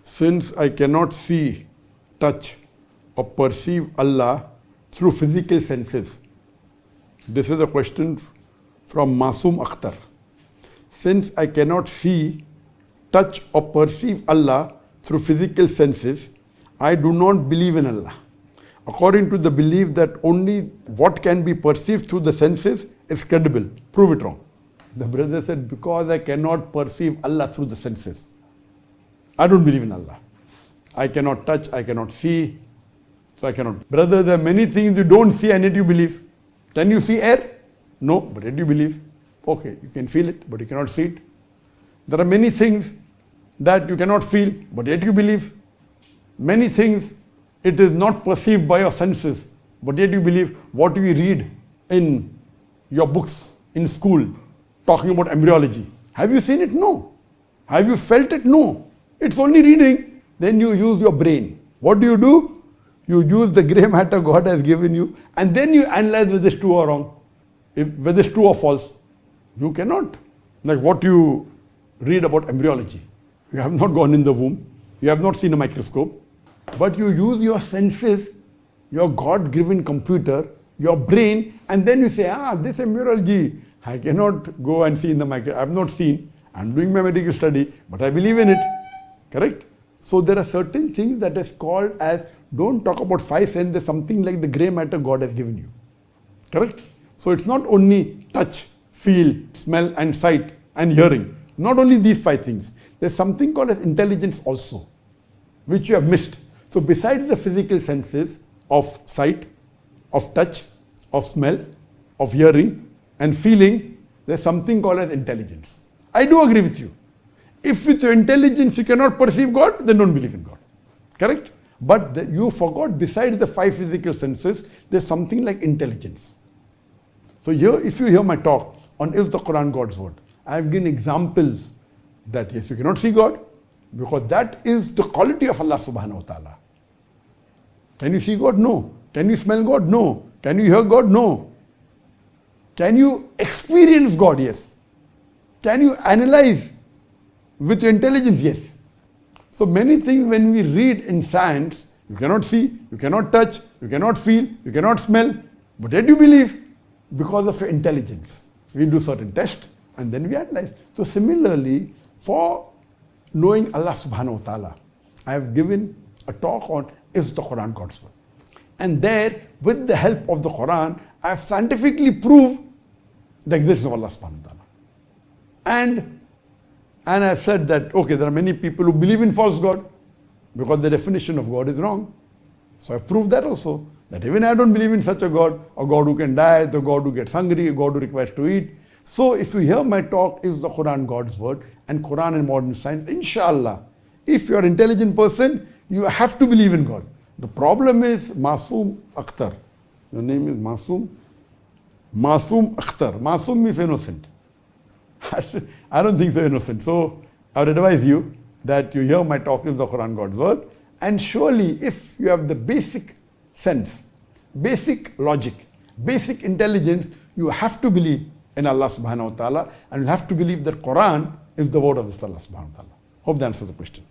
Since I cannot see, touch or perceive Allah through physical senses. This is a question from Masoom Akhtar. Since I cannot see, touch or perceive Allah through physical senses, I do not believe in Allah. According to the belief that only what can be perceived through the senses is credible. Prove it wrong. The brother said, because I cannot perceive Allah through the senses, I don't believe in Allah. I cannot touch, I cannot see, so I cannot. Brother, there are many things you don't see and yet you believe. Can you see air? No, but yet you believe. Okay, you can feel it, but you cannot see it. There are many things that you cannot feel, but yet you believe. Many things it is not perceived by your senses, but yet you believe. What we read in your books in school talking about embryology. Have you seen it? No. Have you felt it? No. It's only reading. Then you use your brain. What do? You use the grey matter God has given you, and then you analyze whether it's true or wrong, whether it's true or false. You cannot. Like what you read about embryology. You have not gone in the womb. You have not seen a microscope. But you use your senses, your God-given computer, your brain, and then you say, this embryology, I cannot go and see in the microscope. I have not seen. I'm doing my medical study, but I believe in it. Correct? So there are certain things that is called as, don't talk about five senses, something like the grey matter God has given you. Correct? So it's not only touch, feel, smell and sight and hearing. Not only these five things. There's something called as intelligence also, which you have missed. So besides the physical senses of sight, of touch, of smell, of hearing and feeling, there's something called as intelligence. I do agree with you. If with your intelligence you cannot perceive God, then don't believe in God. Correct? But you forgot besides the five physical senses, there's something like intelligence. So here, if you hear my talk on is the Quran God's word, I have given examples that yes, you cannot see God, because that is the quality of Allah subhanahu wa ta'ala. Can you see God? No. Can you smell God? No. Can you hear God? No. Can you experience God? Yes. Can you analyze with your intelligence? Yes. So many things when we read in science, you cannot see, you cannot touch, you cannot feel, you cannot smell, but yet you believe because of your intelligence. We do certain tests and then we analyze. So similarly, for knowing Allah subhanahu wa ta'ala, I have given a talk on is the Quran God's word. And there, with the help of the Quran, I have scientifically proved the existence of Allah subhanahu wa ta'ala. And I have said that, okay, there are many people who believe in false God because the definition of God is wrong. So I proved that also, that even I don't believe in such a God who can die, the God who gets hungry, a God who requires to eat. So if you hear my talk, is the Quran God's word, and Quran and modern science, inshallah, if you are an intelligent person, you have to believe in God. The problem is Masoom Akhtar. Your name is Masoom? Masoom Akhtar. Masoom means innocent. I don't think so innocent. So I would advise you that you hear my talk is the Quran God's word, and surely if you have the basic sense, basic logic, basic intelligence, you have to believe in Allah subhanahu wa ta'ala, and you have to believe that Quran is the word of Allah subhanahu wa ta'ala. Hope that answers the question.